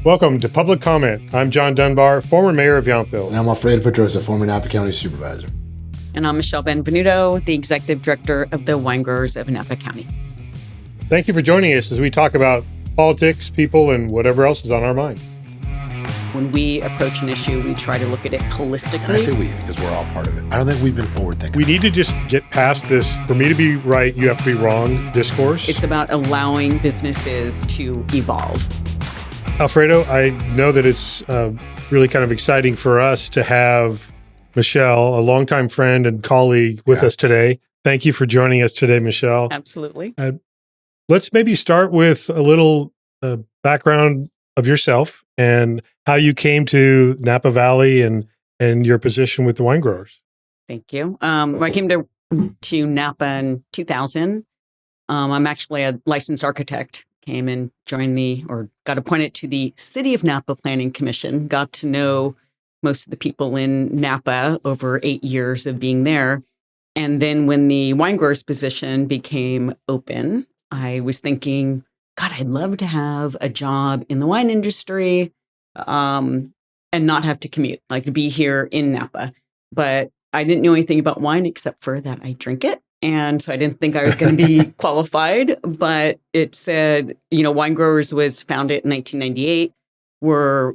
Welcome to Public Comment. I'm John Dunbar, former mayor of Yountville. And I'm Alfredo Pedrosa, former Napa County supervisor. And I'm Michelle Benvenuto, the executive director of the Winegrowers of Napa County. Thank you for joining us as we talk about politics, people, and whatever else is on our mind. When we approach an issue, we try to look at it holistically. And I say we because we're all part of it. I don't think we've been forward thinking. We need to just get past this, for me to be right, you have to be wrong discourse. It's about allowing businesses to evolve. Alfredo, I know that it's really kind of exciting for us to have Michelle, a longtime friend and colleague, with us today. Thank you for joining us today, Michelle. Absolutely. Let's maybe start with a little background of yourself and how you came to Napa Valley and your position with the wine growers. Thank you. I came to Napa in 2000. I'm actually a licensed architect. Came and got appointed to the City of Napa Planning Commission. Got to know most of the people in Napa over 8 years of being there. And then when the wine growers position became open, I was thinking, God, I'd love to have a job in the wine industry and not have to commute, like to be here in Napa. But I didn't know anything about wine except for that I drink it. And so I didn't think I was going to be qualified. But it said, Wine Growers was founded in 1998. We're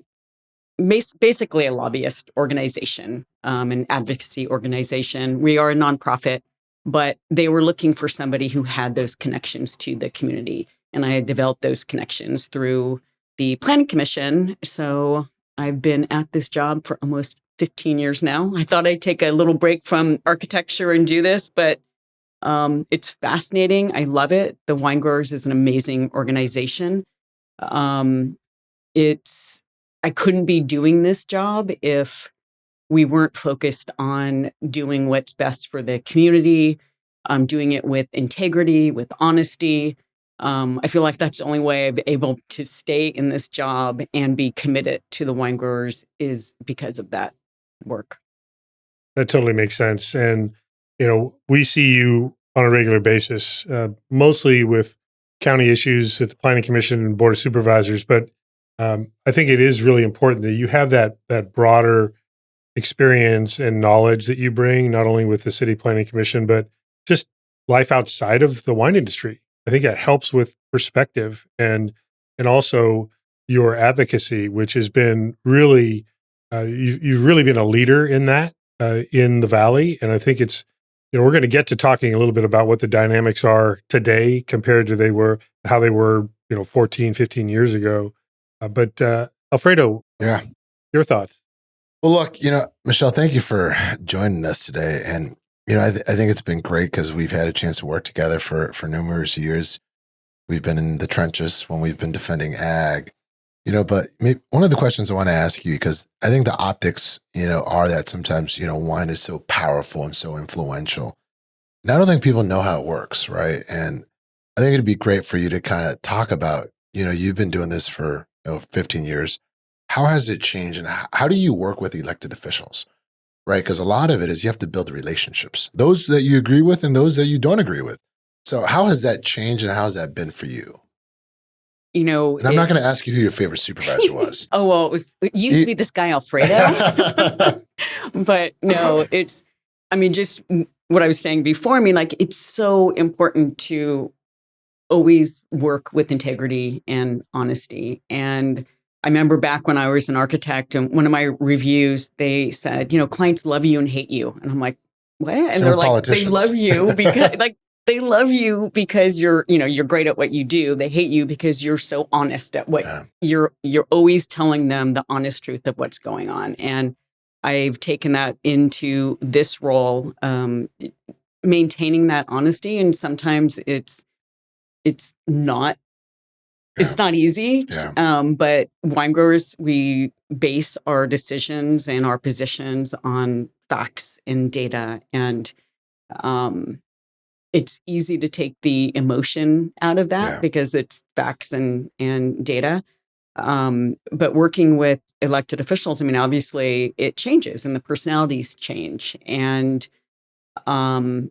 basically a lobbyist organization, an advocacy organization. We are a nonprofit, but they were looking for somebody who had those connections to the community. And I had developed those connections through the Planning Commission. So I've been at this job for almost 15 years now. I thought I'd take a little break from architecture and do this, but it's fascinating. I love it. The Wine Growers is an amazing organization. I couldn't be doing this job if we weren't focused on doing what's best for the community, doing it with integrity, with honesty. I feel like that's the only way I've been able to stay in this job and be committed to the wine growers is because of that work. That totally makes sense. And, we see you on a regular basis, mostly with county issues at the Planning Commission and Board of Supervisors. But I think it is really important that you have that broader experience and knowledge that you bring, not only with the City Planning Commission, but just life outside of the wine industry. I think that helps with perspective and also your advocacy, which has been really, you've really been a leader in that in the Valley. And I think it's, we're going to get to talking a little bit about what the dynamics are today compared to how they were, 14, 15 years ago. But Alfredo, your thoughts? Well, look, Michelle, thank you for joining us today. And I think it's been great because we've had a chance to work together for numerous years. We've been in the trenches when we've been defending ag, but one of the questions I want to ask you, because I think the optics, are that sometimes, wine is so powerful and so influential. And I don't think people know how it works, right? And I think it'd be great for you to kind of talk about, you've been doing this for 15 years. How has it changed? And how do you work with elected officials? Right? Because a lot of it is you have to build relationships, those that you agree with and those that you don't agree with. So how has that changed and how has that been for you? And I'm not going to ask you who your favorite supervisor was. Oh, well, it used to be this guy, Alfredo. But no, just what I was saying before. It's so important to always work with integrity and honesty. And I remember back when I was an architect and one of my reviews, they said, clients love you and hate you. And I'm like, what? And they're like, they love you because they love you because you're great at what you do. They hate you because you're so honest at what you're always telling them the honest truth of what's going on. And I've taken that into this role, maintaining that honesty. And sometimes it's not easy, but wine growers, we base our decisions and our positions on facts and data. And it's easy to take the emotion out of that because it's facts and data. But working with elected officials, obviously it changes and the personalities change. And but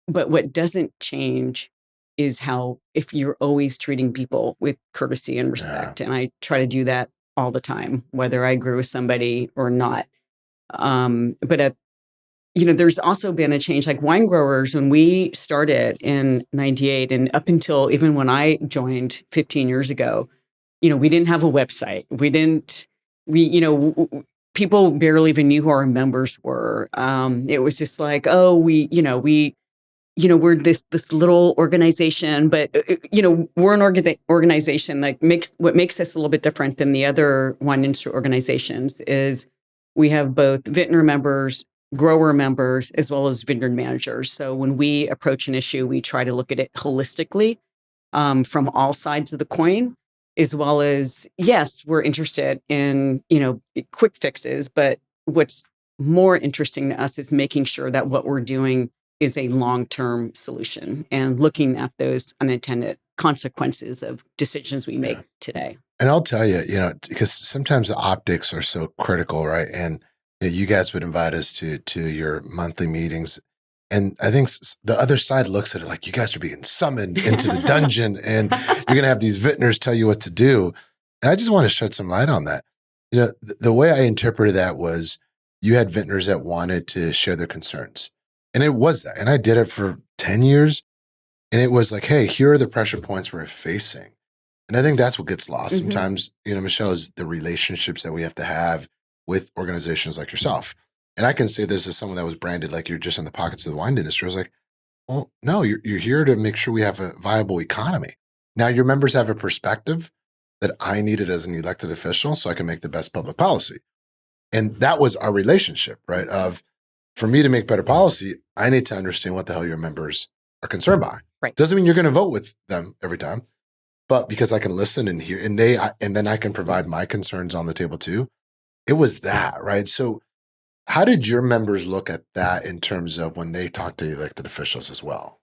what doesn't change is how, if you're always treating people with courtesy and respect, and I try to do that all the time, whether I agree with somebody or not. But at there's also been a change. Like wine growers, when we started in '98, and up until even when I joined 15 years ago, we didn't have a website. People barely even knew who our members were. It was just like, oh, we're this little organization, but we're an organization that what makes us a little bit different than the other wine industry organizations is we have both vintner members, grower members, as well as vineyard managers. So when we approach an issue, we try to look at it holistically from all sides of the coin, as well as, yes, we're interested in, quick fixes, but what's more interesting to us is making sure that what we're doing is a long-term solution and looking at those unintended consequences of decisions we make today. And I'll tell you, because sometimes the optics are so critical, right? And you guys would invite us to your monthly meetings. And I think the other side looks at it like you guys are being summoned into the dungeon and you're going to have these vintners tell you what to do. And I just want to shed some light on that. The way I interpreted that was you had vintners that wanted to share their concerns. And it was that. And I did it for 10 years. And it was like, hey, here are the pressure points we're facing. And I think that's what gets lost. Mm-hmm. Sometimes, Michelle, is the relationships that we have to have with organizations like yourself. And I can say this as someone that was branded like you're just in the pockets of the wine industry. I was like, well, no, you're here to make sure we have a viable economy. Now, your members have a perspective that I needed as an elected official so I can make the best public policy. And that was our relationship, right? For me to make better policy, I need to understand what the hell your members are concerned by. Right. Doesn't mean you're going to vote with them every time, but because I can listen and hear, and then I can provide my concerns on the table too. It was that, right? So how did your members look at that in terms of when they talk to elected officials as well?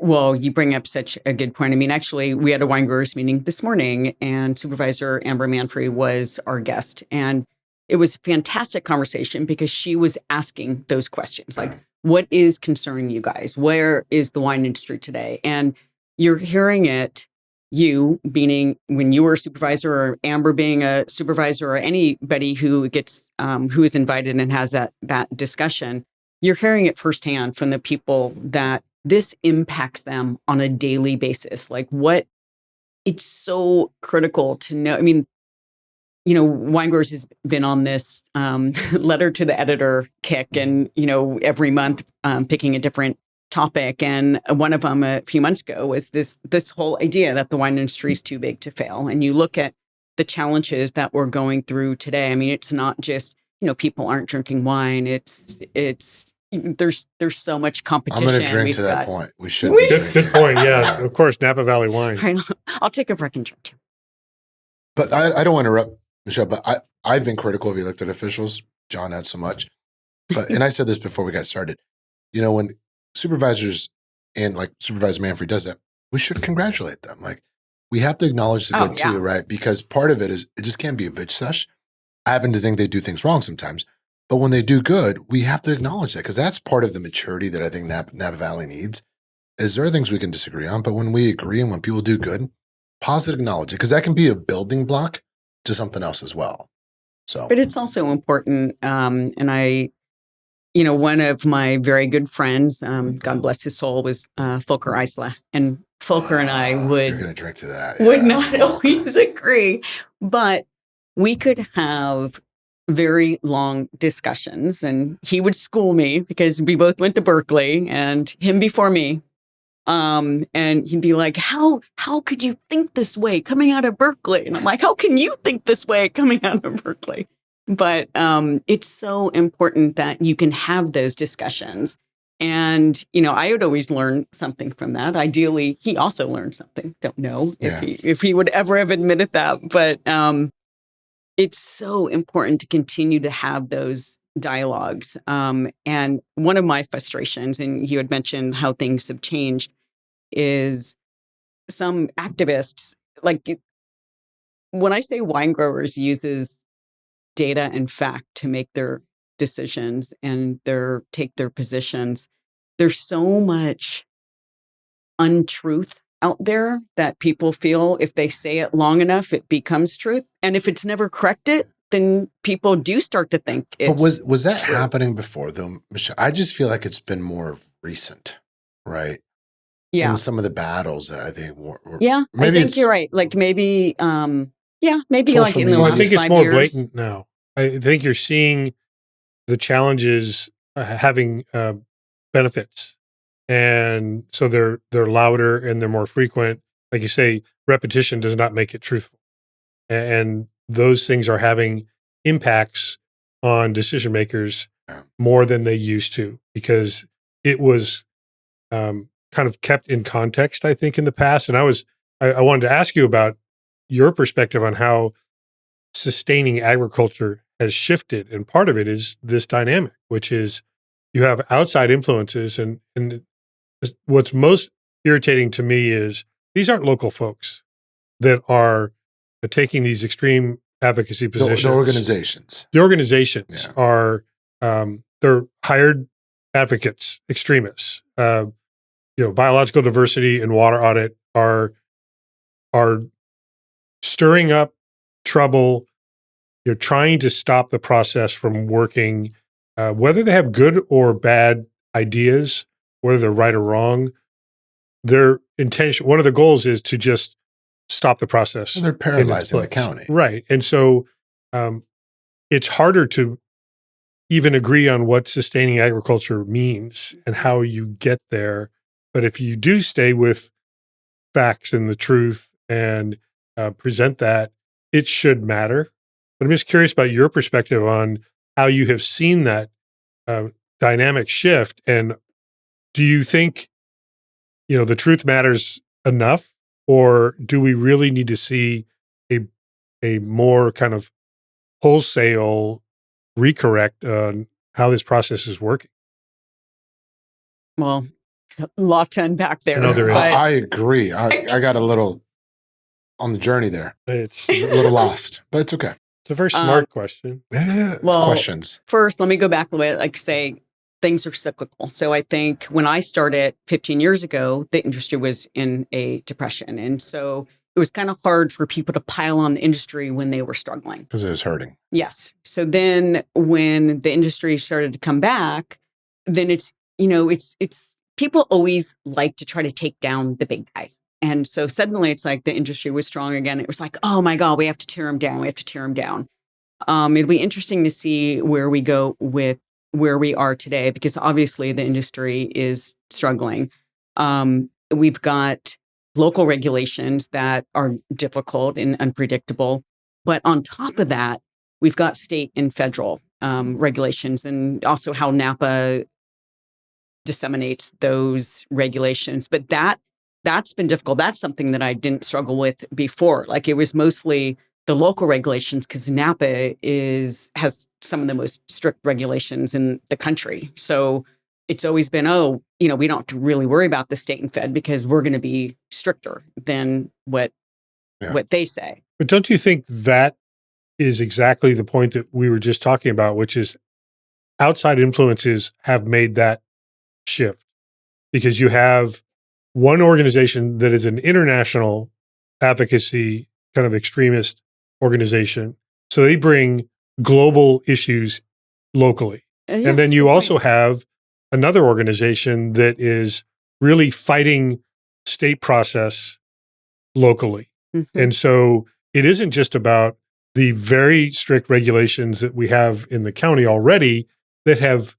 Well, you bring up such a good point. I mean, actually, we had a wine growers meeting this morning, and Supervisor Amber Manfrey was our guest. And it was a fantastic conversation because she was asking those questions, like, what is concerning you guys? Where is the wine industry today? And you're hearing it, you meaning when you were a supervisor, or Amber being a supervisor, or anybody who gets who is invited and has that discussion, you're hearing it firsthand from the people that this impacts them on a daily basis. Like it's so critical to know. I mean, Winegrowers has been on this letter to the editor kick, and every month picking a different topic. And one of them a few months ago was this whole idea that the wine industry is too big to fail. And you look at the challenges that we're going through today. I mean, it's not just people aren't drinking wine. It's there's so much competition. I'm going to drink to that point. We should. Good point. Yeah, of course, Napa Valley wine. I'll take a freaking drink too. But I don't want to interrupt, Michelle, but I've been critical of elected officials. John, not so much. But and I said this before we got started. When supervisors and like Supervisor Manfrey does that, we should congratulate them. Like we have to acknowledge the good too, right? Because part of it is it just can't be a bitch sesh. I happen to think they do things wrong sometimes, but when they do good, we have to acknowledge that because that's part of the maturity that I think Napa Valley needs. Is there are things we can disagree on, but when we agree and when people do good, positive acknowledge it because that can be a building block to something else as well. So, but it's also important, and I. One of my very good friends, God bless his soul, was Volker Eisler. And Volker and I would... You're going to drink to that. Would not always agree. But we could have very long discussions. And he would school me because we both went to Berkeley and him before me. And he'd be like, how could you think this way coming out of Berkeley? And I'm like, how can you think this way coming out of Berkeley? But it's so important that you can have those discussions. And, I would always learn something from that. Ideally, he also learned something. Don't know if he would ever have admitted that. But it's so important to continue to have those dialogues. And one of my frustrations, and you had mentioned how things have changed, is some activists, like when I say wine growers uses data and fact to make their decisions and take their positions, there's so much untruth out there that people feel if they say it long enough, it becomes truth. And if it's never corrected, then people do start to think it's But was that true. happening before though, Michelle? I just feel like it's been more recent, right? Yeah. In some of the battles that I think were Yeah, I maybe think it's you're right. Like maybe, maybe social like in the media. Well, I last think it's 5 more years. blatant now. I think you're seeing the challenges having benefits, and so they're louder and they're more frequent. Like you say, repetition does not make it truthful, and those things are having impacts on decision makers Yeah. more than they used to, because it was kind of kept in context, I think, in the past. And I wanted to ask you about your perspective on how sustaining agriculture has shifted. And part of it is this dynamic, which is you have outside influences. And what's most irritating to me is these aren't local folks that are taking these extreme advocacy positions. The organizations. The organizations Yeah. are, they're hired advocates, extremists. Biological diversity and water audit are stirring up trouble. You're trying to stop the process from working, whether they have good or bad ideas, whether they're right or wrong. Their intention, one of the goals is to just stop the process. They're in its paralyzing the place. county. Right. And so it's harder to even agree on what sustaining agriculture means and how you get there. But if you do stay with facts and the truth and present that, it should matter. But I'm just curious about your perspective on how you have seen that dynamic shift. And do you think, the truth matters enough, or do we really need to see a more kind of wholesale recorrect on how this process is working? Well, there's a lot to unpack there. I know there is. but- I agree. I got a little on the journey there, It's a little lost, but it's okay. it's a very smart question. Yeah, it's Well, questions. First, let me go back a little bit, like say things are cyclical. So I think when I started 15 years ago, the industry was in a depression. And so it was kind of hard for people to pile on the industry when they were struggling. Because it was hurting. Yes. So then when the industry started to come back, then it's people always like to try to take down the big guy. And so suddenly it's like the industry was strong again. It was like, oh my God, we have to tear him down. We have to tear him down. It'll be interesting to see where we go with where we are today, because obviously the industry is struggling. We've got local regulations that are difficult and unpredictable. But on top of that, we've got state and federal regulations, and also how Napa disseminates those regulations. But that's been difficult. That's something that I didn't struggle with before. Like it was mostly the local regulations, because Napa has some of the most strict regulations in the country. So it's always been, we don't have to really worry about the state and fed because we're going to be stricter than what they say. But don't you think that is exactly the point that we were just talking about, which is outside influences have made that shift? Because you have one organization that is an international advocacy kind of extremist organization. So they bring global issues locally. And then you also have another organization that is really fighting state process locally. Mm-hmm. And so it isn't just about the very strict regulations that we have in the county already that have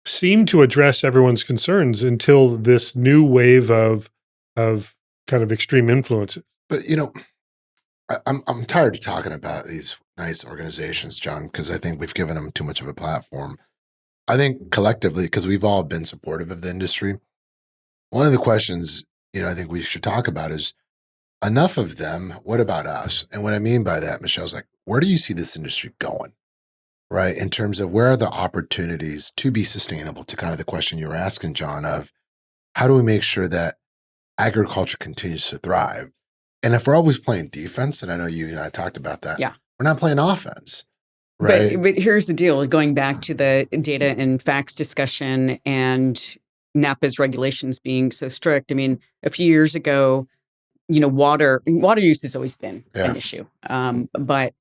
seemed to address everyone's concerns until this new wave of kind of extreme influences. But I'm tired of talking about these nice organizations, John, because I think we've given them too much of a platform. I think collectively, because we've all been supportive of the industry, one of the questions, I think we should talk about is enough of them. What about us? And what I mean by that, Michelle's like, where do you see this industry going? Right? In terms of where are the opportunities to be sustainable, to kind of the question you were asking, John, of how do we make sure that agriculture continues to thrive? And if we're always playing defense, and I know you and I talked about that, we're not playing offense, right? But here's the deal, going back to the data and facts discussion and Napa's regulations being so strict. I mean, a few years ago, water use has always been an issue. But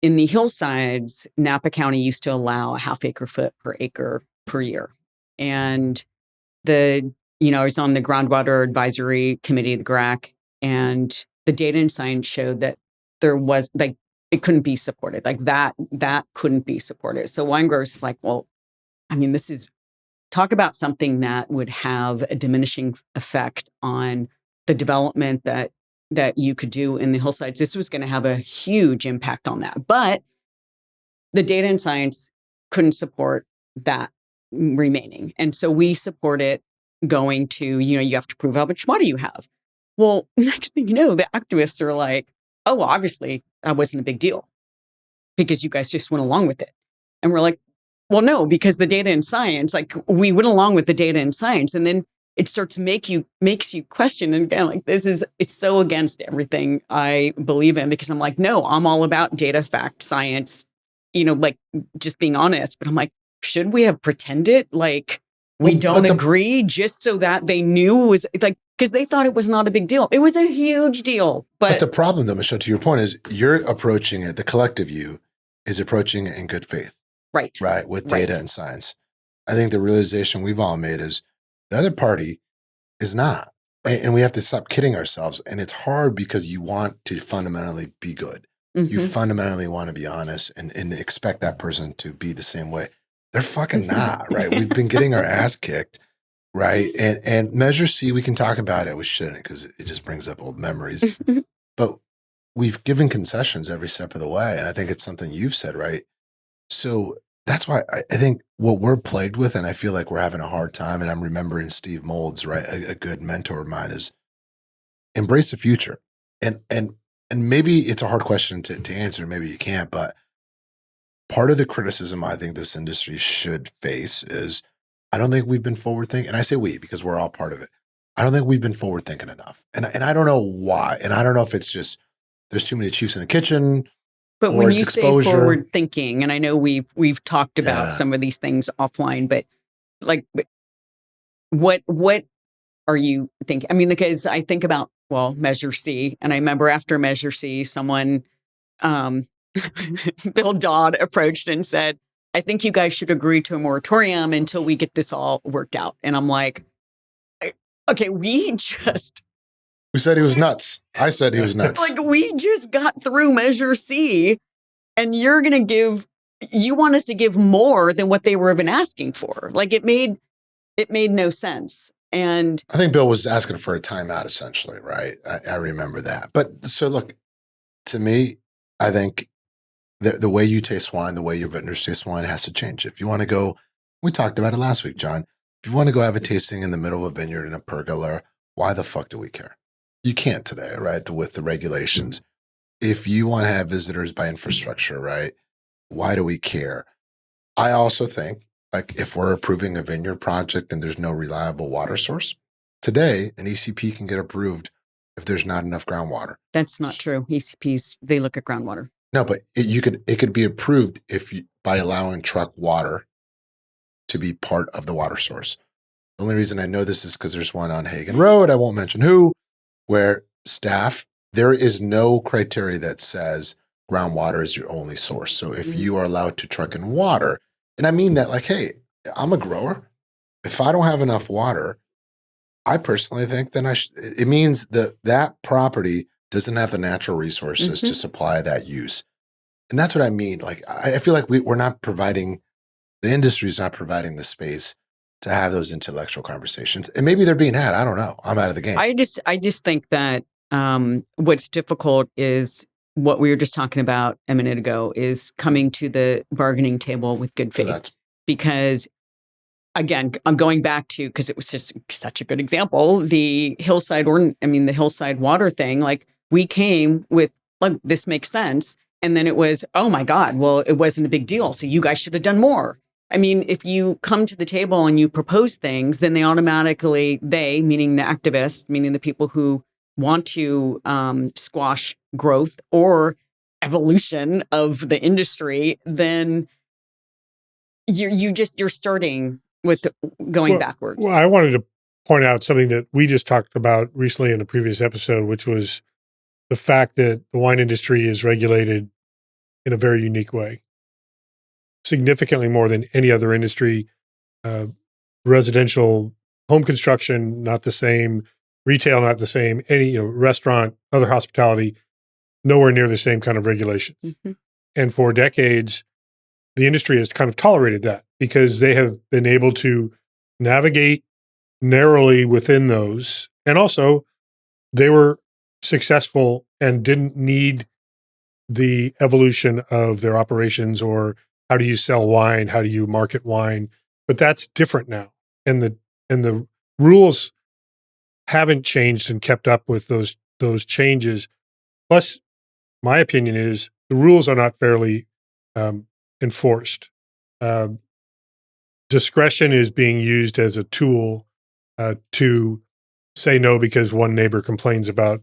in the hillsides, Napa County used to allow a half acre foot per acre per year. And I was on the groundwater advisory committee, the GRAC, and the data and science showed that there was it couldn't be supported. Like that couldn't be supported. So Winegrowers is like, well, I mean, this is talk about something that would have a diminishing effect on the development that you could do in the hillsides. This was going to have a huge impact on that. But the data and science couldn't support that remaining. And so we support it going to, you have to prove how much water you have. Well, next thing you know, the activists are like, oh, well, obviously that wasn't a big deal because you guys just went along with it. And we're like, well, no, because the data and science, like we went along with the data and science, and then it starts makes you question. And again, like it's so against everything I believe in, because I'm like, no, I'm all about data, fact, science, like just being honest. But I'm like, should we have pretended like we don't agree just so that they knew it was like, because they thought it was not a big deal. It was a huge deal. But the problem though, Michelle, to your point is you're approaching it, the collective you is approaching it in good faith. Right. Right. With data and science. I think the realization we've all made is the other party is not. And we have to stop kidding ourselves. And it's hard because you want to fundamentally be good. Mm-hmm. You fundamentally want to be honest and expect that person to be the same way. They're fucking not, right? We've been getting our ass kicked, right? And Measure C, we can talk about it. We shouldn't because it just brings up old memories. But we've given concessions every step of the way. And I think it's something you've said, right? So that's why I think what we're plagued with, and I feel like we're having a hard time, and I'm remembering Steve Molds, right? A good mentor of mine is embrace the future. And maybe it's a hard question to answer, maybe you can't, but part of the criticism I think this industry should face is I don't think we've been forward thinking, and I say we because we're all part of it. I don't think we've been forward thinking enough. And I don't know why. And I don't know if it's just there's too many chiefs in the kitchen. But when you say forward thinking, and I know we've talked about some of these things offline, but like, what are you thinking? I mean, because I think about, well, Measure C, and I remember after Measure C, someone, Bill Dodd approached and said, I think you guys should agree to a moratorium until we get this all worked out. And I'm like, okay, we said he was nuts. I said he was nuts. Like, we just got through Measure C, and you want us to give more than what they were even asking for. Like, it made no sense. And I think Bill was asking for a timeout, essentially, right? I remember that. But so look, to me, I think the way you taste wine, the way your vendors taste wine has to change. If you want to go, we talked about it last week, John. If you want to go have a tasting in the middle of a vineyard in a pergola, why the fuck do we care? You can't today, right? With the regulations. If you want to have visitors by infrastructure, right? Why do we care? I also think, like, if we're approving a vineyard project and there's no reliable water source, today an ECP can get approved if there's not enough groundwater. That's not true. ECPs, they look at groundwater. No, but it could be approved by allowing truck water to be part of the water source. The only reason I know this is because there's one on Hagen Road, I won't mention who, where staff, there is no criteria that says groundwater is your only source. So if you are allowed to truck in water, and I mean that like, hey, I'm a grower. If I don't have enough water, I personally think then it means that property doesn't have the natural resources to supply that use. And that's what I mean. Like, I feel like we're not providing, the industry is not providing the space to have those intellectual conversations. And maybe they're being had. I don't know. I'm out of the game. I just think that what's difficult is what we were just talking about a minute ago is coming to the bargaining table with good faith. Because again, I'm going back to, because it was just such a good example, the hillside water thing. Like, we came with, like, this makes sense. And then it was, oh my God, well, it wasn't a big deal. So you guys should have done more. I mean, if you come to the table and you propose things, then they automatically, meaning the activists, meaning the people who want to squash growth or evolution of the industry, then you're starting with going Well, backwards. well, I wanted to point out something that we just talked about recently in a previous episode, which was the fact that the wine industry is regulated in a very unique way, significantly more than any other industry. Uh, Residential home construction, not the same. Retail, not the same. Any restaurant, other hospitality, nowhere near the same kind of regulations. Mhm. And for decades, the industry has kind of tolerated that because they have been able to navigate narrowly within those. And also, they were successful and didn't need the evolution of their operations or how do you sell wine, how do you market wine. But that's different now. And the rules haven't changed and kept up with those changes. Plus, my opinion is the rules are not fairly enforced. Um, Discretion is being used as a tool to say no because one neighbor complains about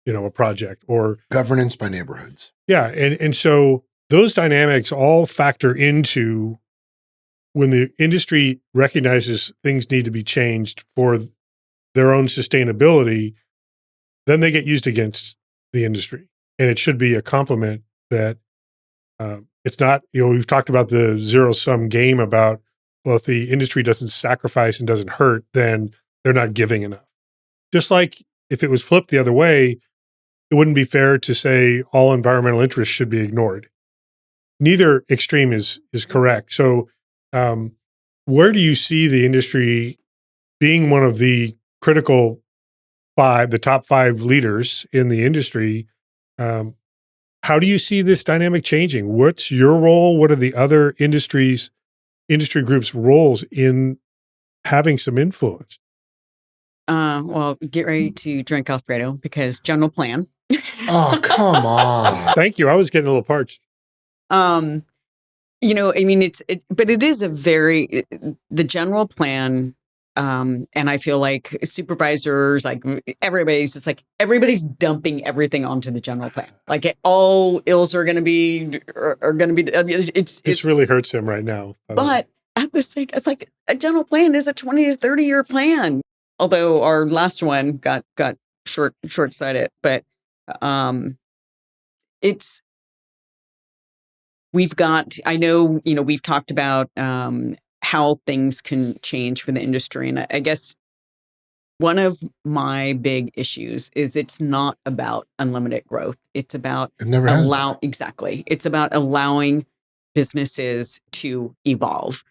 a project or Governance by neighborhoods. yeah, and so those dynamics all factor into when the industry recognizes things need to be changed for their own sustainability, then they get used against the industry. And it should be a compliment that it's not, we've talked about the zero sum game about, well, if the industry doesn't sacrifice and doesn't hurt, then they're not giving enough. Just like if it was flipped the other way, it wouldn't be fair to say all environmental interests should be ignored. Neither extreme is correct. So, where do you see the industry being one of the critical the top five leaders in the industry? How do you see this dynamic changing? What's your role? What are the other industry groups' roles in having some influence? Well, get ready to drink Alfredo because general plan. Oh, come on. Thank you. I was getting a little parched. I mean, but it is the general plan. And I feel like supervisors, like everybody's dumping everything onto the general plan. Like all ills are going to be. This really hurts him right now. But at the same, it's like a general plan is a 20 to 30 year plan. Although our last one got short sighted, but I know, we've talked about how things can change for the industry. And I guess one of my big issues is it's not about unlimited growth. It's about It never has been. Exactly. It's about allowing businesses to evolve.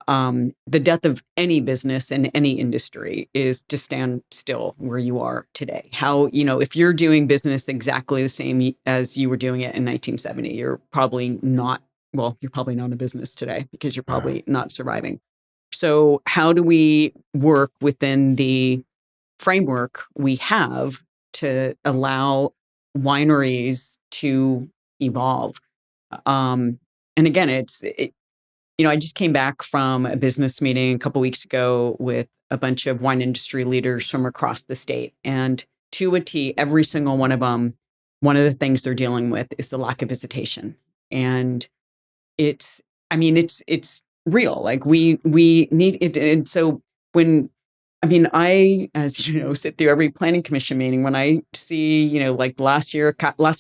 The death of any business in any industry is to stand still where you are today. How, if you're doing business exactly the same as you were doing it in 1970, you're probably not in business today because you're probably not surviving. So how do we work within the framework we have to allow wineries to evolve? And again, I just came back from a business meeting a couple weeks ago with a bunch of wine industry leaders from across the state. And to a T, every single one of them, one of the things they're dealing with is the lack of visitation. And it's real. Like we need it. And so I, as you know, sit through every planning commission meeting. When I see, like last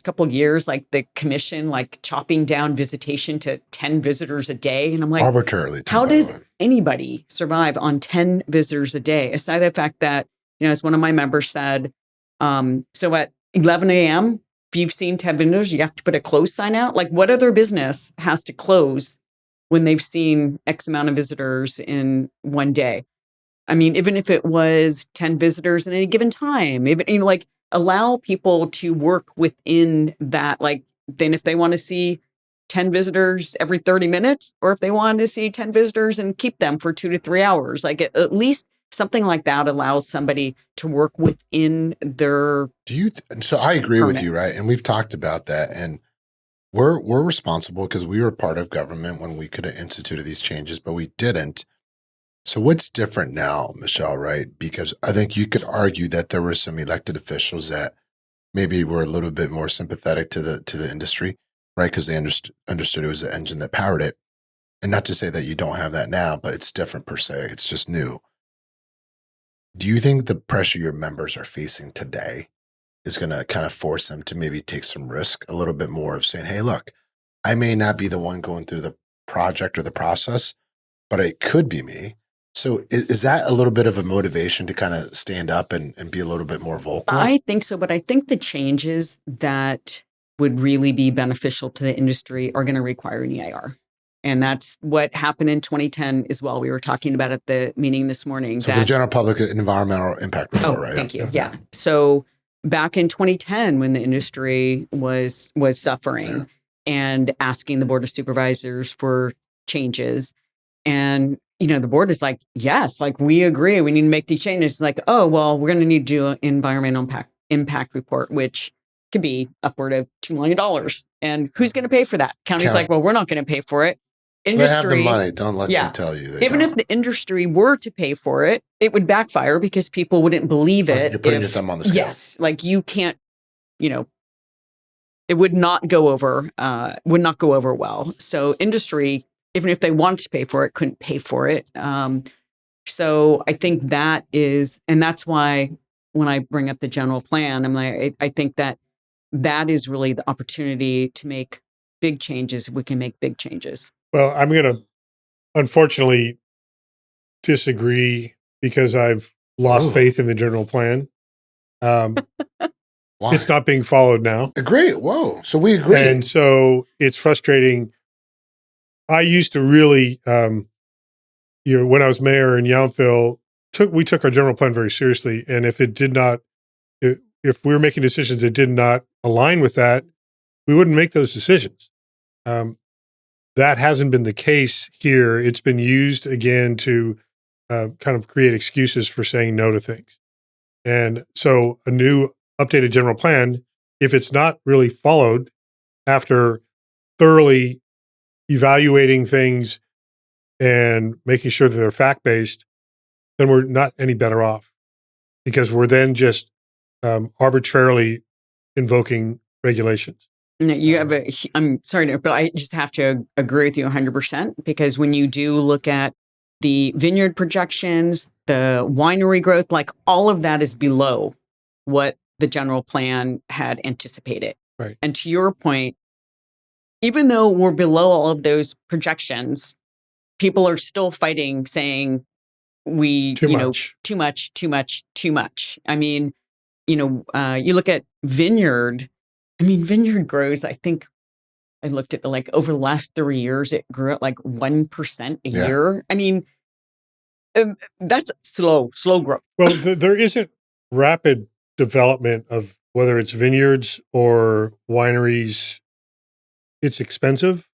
couple of years, like the commission, like chopping down visitation to 10 visitors a day. And I'm like, arbitrarily. How does anybody survive on 10 visitors a day? Aside the fact that, as one of my members said, so at 11 a.m., if you've seen 10 visitors, you have to put a close sign out. Like what other business has to close when they've seen X amount of visitors in one day? I mean, even if it was 10 visitors at any given time, even, allow people to work within that. Like, then if they want to see 10 visitors every 30 minutes, or if they want to see 10 visitors and keep them for 2 to 3 hours, like at least something like that allows somebody to work within their. So I agree with you, right? And we've talked about that, and we're responsible because we were part of government when we could have instituted these changes, but we didn't. So what's different now, Michelle, right? Because I think you could argue that there were some elected officials that maybe were a little bit more sympathetic to the industry, right? Because they understood it was the engine that powered it. and not to say that you don't have that now, but it's different per se. It's just new. Do you think the pressure your members are facing today is going to kind of force them to maybe take some risk a little bit more of saying, hey, look, I may not be the one going through the project or the process, but it could be me. So is that a little bit of a motivation to kind of stand up and be a little bit more vocal? I think so, but I think the changes that would really be beneficial to the industry are going to require an EIR. And that's what happened in 2010 as well. We were talking about at the meeting this morning. So for the general public, environmental impact report, right? Thank you. Yeah. So back in 2010, when the industry was suffering and asking the Board of Supervisors for changes, and the board is like, yes, like we agree, we need to make these changes. It's like, oh, well, we're going to need to do an environmental impact report, which could be upward of $2 million. And who's going to pay for that? County's like, well, we're not going to pay for it. Industry, they have the money. Don't let you tell you. Even if the industry were to pay for it, it would backfire because people wouldn't believe it. You're putting your thumb on the scale. Yes, like you can't, it would not go over. Well. So industry, even if they wanted to pay for it, couldn't pay for it. So I think that is, and that's why when I bring up the general plan, I'm like, I think that is really the opportunity to make big changes. We can make big changes. Well, I'm going to unfortunately disagree because I've lost faith in the general plan. Why? It's not being followed now. Agree. Whoa. So we agree. And so it's frustrating. I used to really, when I was mayor in Yountville, we took our general plan very seriously. And if if we were making decisions that did not align with that, we wouldn't make those decisions. That hasn't been the case here. It's been used again to kind of create excuses for saying no to things. And so a new updated general plan, if it's not really followed after thoroughly evaluating things and making sure that they're fact-based, then we're not any better off because we're then just arbitrarily invoking regulations. You have I'm sorry, but I just have to agree with you 100% because when you do look at the vineyard projections, the winery growth, like all of that is below what the general plan had anticipated. Right. And to your point, even though we're below all of those projections, people are still fighting saying too much. I mean, you look at vineyard. I mean, vineyard grows, I think I looked at over the last 3 years, it grew at like 1% a year. I mean, that's slow growth. Well, there isn't rapid development of whether it's vineyards or wineries. It's expensive.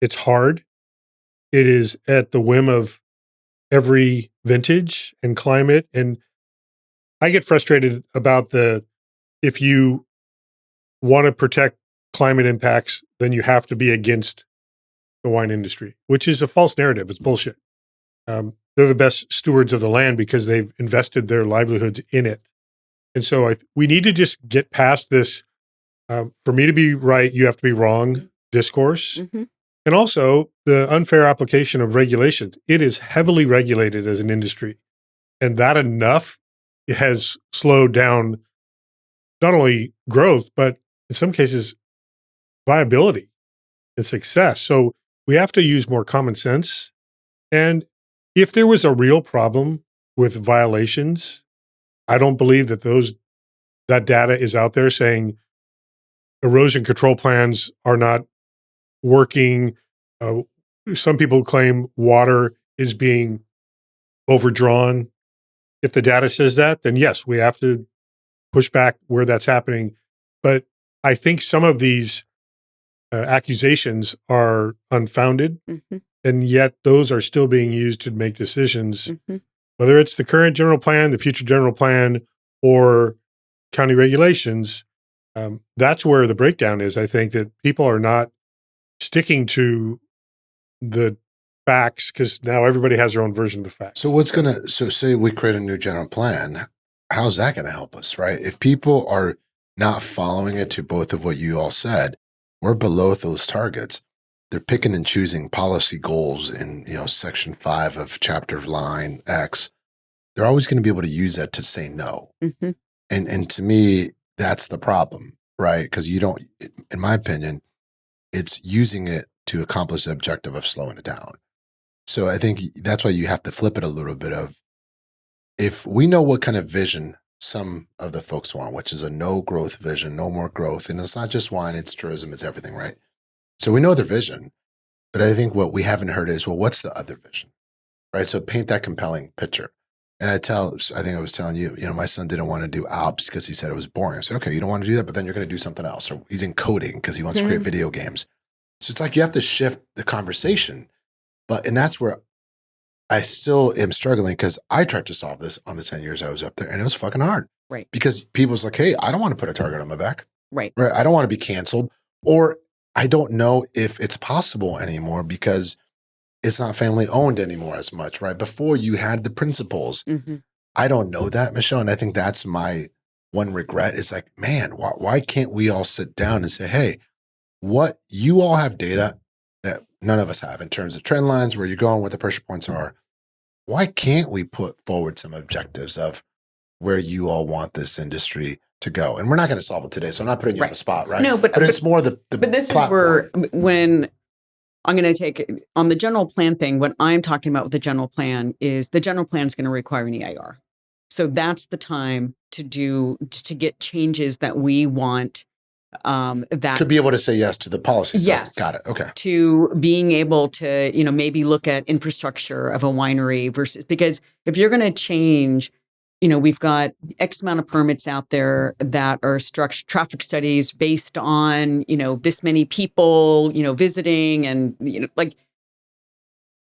It's hard. It is at the whim of every vintage and climate. And I get frustrated about if you want to protect climate impacts, then you have to be against the wine industry, which is a false narrative. It's bullshit. They're the best stewards of the land because they've invested their livelihoods in it. And so we need to just get past this, for me to be right, you have to be wrong discourse. Mm-hmm. And also the unfair application of regulations. It is heavily regulated as an industry. And that enough has slowed down not only growth, but in some cases, viability and success. So we have to use more common sense. And if there was a real problem with violations, I don't believe that data is out there saying erosion control plans are not working. Some people claim water is being overdrawn. If the data says that, then yes, we have to push back where that's happening. But I think some of these accusations are unfounded, mm-hmm. and yet those are still being used to make decisions, mm-hmm. whether it's the current general plan, the future general plan, or county regulations. That's where the breakdown is. I think that people are not sticking to the facts because now everybody has their own version of the facts. So say we create a new general plan, how's that going to help us, right? If people are not following it to both of what you all said, we're below those targets. they're picking and choosing policy goals in, section 5 of chapter line X. They're always going to be able to use that to say no. Mm-hmm. And to me, that's the problem, right? Because you don't, in my opinion, it's using it to accomplish the objective of slowing it down. So I think that's why you have to flip it a little bit of, if we know what kind of vision some of the folks want, which is a no growth vision, no more growth. And it's not just wine, it's tourism, it's everything, right? So we know their vision, but I think what we haven't heard is, well, what's the other vision, right? So paint that compelling picture. And I think I was telling you, my son didn't want to do Alps because he said it was boring. I said, okay, you don't want to do that, but then you're going to do something else. Or he's in coding because he wants to create video games. So it's like you have to shift the conversation. And that's where I still am struggling, because I tried to solve this on the 10 years I was up there, and it was fucking hard. Right. Because people's like, hey, I don't want to put a target on my back. Right. Right. I don't want to be canceled, or I don't know if it's possible anymore because it's not family owned anymore as much, right? Before you had the principles. Mm-hmm. I don't know that, Michelle. And I think that's my one regret is like, man, why can't we all sit down and say, hey, what you all have data that none of us have in terms of trend lines, where you're going, what the pressure points are. Why can't we put forward some objectives of where you all want this industry to go? And we're not going to solve it today, so I'm not putting you on the spot, right? No, but it's more the but this platform. is where, when I'm going to take on the general plan thing, what I'm talking about with the general plan is the general plan is going to require an EIR. So that's the time to get changes that we want. That to be able to say yes to the policy stuff. Yes. Got it. Okay. To being able to, maybe look at infrastructure of a winery versus, because if you're going to change, we've got X amount of permits out there that are traffic studies based on, this many people, visiting, and,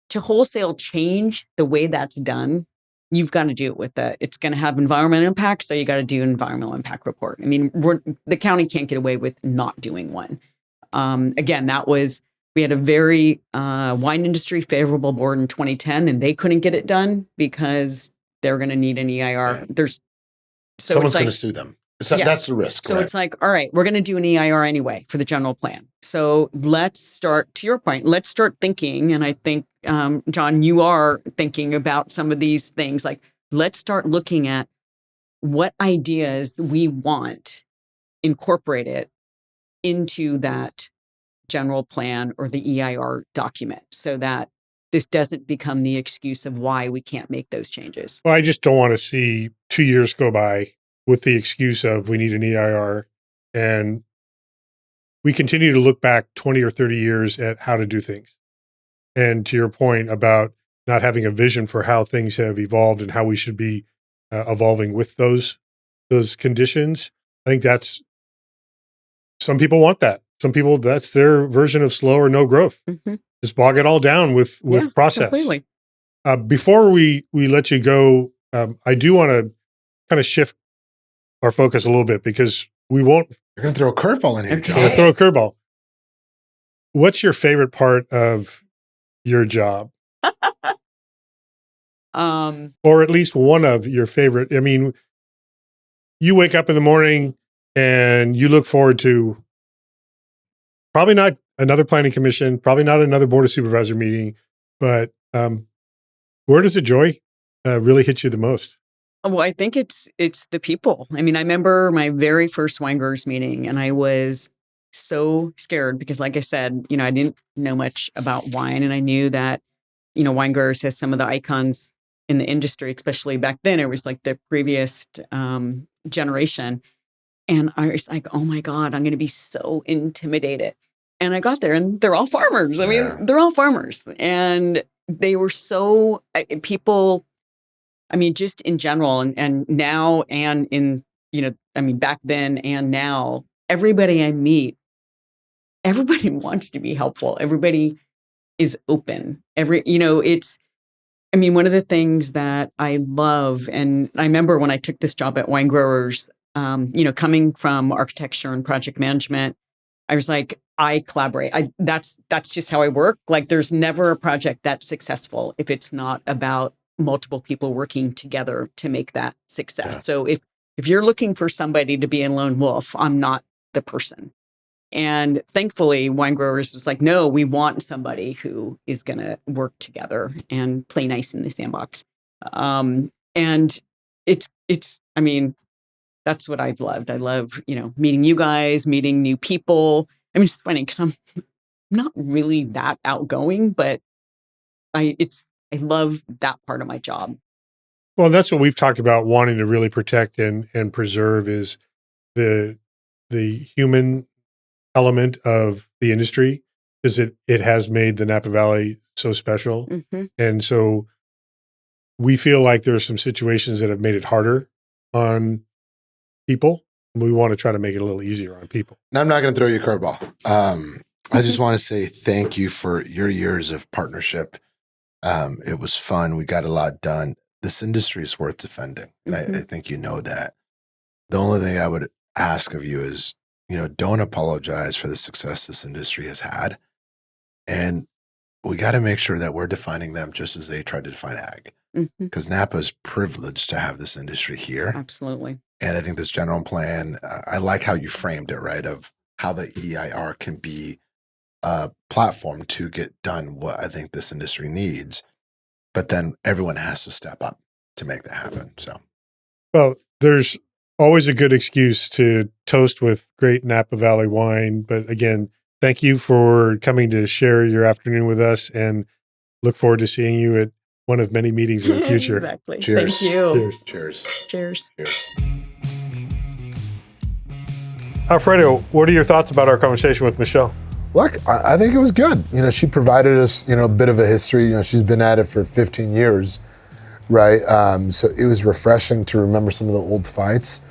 to wholesale change the way that's done, you've got to do it with it's going to have environmental impact. So you got to do an environmental impact report. I mean, the county can't get away with not doing one. Again, we had a very wine industry favorable board in 2010, and they couldn't get it done because they're going to need an EIR. Someone's going to sue them. So that's the risk. So right? It's like, all right, we're going to do an EIR anyway for the general plan. So let's start, to your point, let's start thinking. And I think, John, you are thinking about some of these things. Like, let's start looking at what ideas we want incorporated into that general plan or the EIR document, so that this doesn't become the excuse of why we can't make those changes. Well, I just don't want to see 2 years go by with the excuse of we need an EIR, and we continue to look back 20 or 30 years at how to do things. And to your point about not having a vision for how things have evolved and how we should be evolving with those conditions, I think that's, some people want that. Some people, that's their version of slow or no growth. Mm-hmm. Just bog it all down with process. Completely. Before we let you go, I do want to kind of shift our focus a little bit, because we won't. You're going to throw a curveball in here, John. Okay. Throw a curveball. What's your favorite part of your job? Or at least one of your favorite. I mean, you wake up in the morning and you look forward to probably not another planning commission, probably not another board of supervisor meeting, but where does the joy really hit you the most? Well, I think it's the people. I mean, I remember my very first Winegrowers meeting, and I was so scared because, like I said, I didn't know much about wine, and I knew that, Winegrowers has some of the icons in the industry, especially back then. It was like the previous generation. And I was like, oh my God, I'm going to be so intimidated. And I got there, and they're all farmers. I mean, they're all farmers. And they were so, people, I mean, just in general, and now, and in, back then and now, everybody I meet, everybody wants to be helpful. Everybody is open. One of the things that I love, and I remember when I took this job at Winegrowers, coming from architecture and project management, I was like, I collaborate. That's just how I work. Like, there's never a project that's successful if it's not about multiple people working together to make that success. Yeah. So if you're looking for somebody to be a lone wolf, I'm not the person. And thankfully, Wine Growers was like, no, we want somebody who is going to work together and play nice in the sandbox. And I mean, that's what I've loved. I love, meeting you guys, meeting new people. I mean, it's funny because I'm not really that outgoing, but I love that part of my job. Well, that's what we've talked about, wanting to really protect and preserve is the human element of the industry, because it has made the Napa Valley so special. Mm-hmm. And so we feel like there are some situations that have made it harder on people. We want to try to make it a little easier on people. Now, I'm not going to throw you a curveball. I just want to say thank you for your years of partnership. It was fun. We got a lot done. This industry is worth defending. And I think you know that. The only thing I would ask of you is, don't apologize for the success this industry has had. And we got to make sure that we're defining them just as they tried to define ag. Because Napa is privileged to have this industry here. Absolutely. And I think this general plan, I like how you framed it, right? Of how the EIR can be a platform to get done what I think this industry needs. But then everyone has to step up to make that happen. So, well, there's always a good excuse to toast with great Napa Valley wine. But again, thank you for coming to share your afternoon with us, and look forward to seeing you at one of many meetings in the future. Exactly. Cheers. Thank you. Cheers. Cheers. Cheers. Alfredo, what are your thoughts about our conversation with Michelle? Look, I think it was good. She provided us, a bit of a history. She's been at it for 15 years, right? So it was refreshing to remember some of the old fights.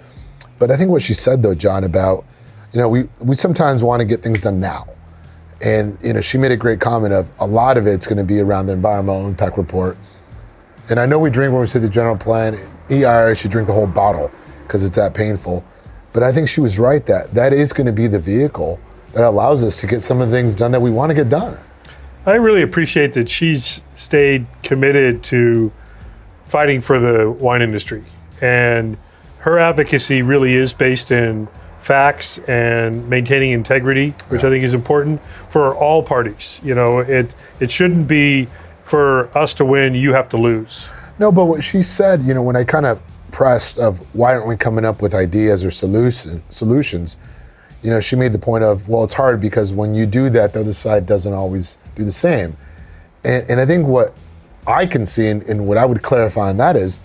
But I think what she said, though, John, about, we sometimes want to get things done now. And, she made a great comment of a lot of it's going to be around the environmental impact report. And I know we drink when we say the general plan. EIR should drink the whole bottle because it's that painful. But I think she was right that is going to be the vehicle that allows us to get some of the things done that we want to get done. I really appreciate that she's stayed committed to fighting for the wine industry. And her advocacy really is based in facts and maintaining integrity, which I think is important for all parties. It shouldn't be for us to win, you have to lose. No, but what she said, when I kind of pressed of why aren't we coming up with ideas or solutions, she made the point of, well, it's hard because when you do that, the other side doesn't always do the same. And I think what I can see and what I would clarify on that is,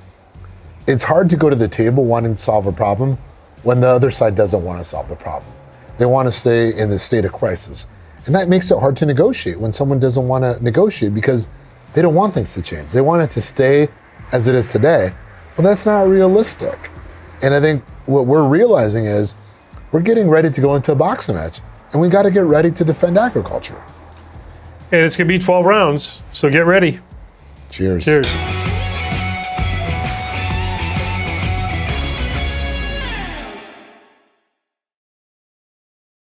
it's hard to go to the table wanting to solve a problem when the other side doesn't want to solve the problem. They want to stay in the state of crisis. And that makes it hard to negotiate when someone doesn't want to negotiate because they don't want things to change. They want it to stay as it is today. Well, that's not realistic. And I think what we're realizing is we're getting ready to go into a boxing match, and we got to get ready to defend agriculture. And it's going to be 12 rounds, so get ready. Cheers. Cheers.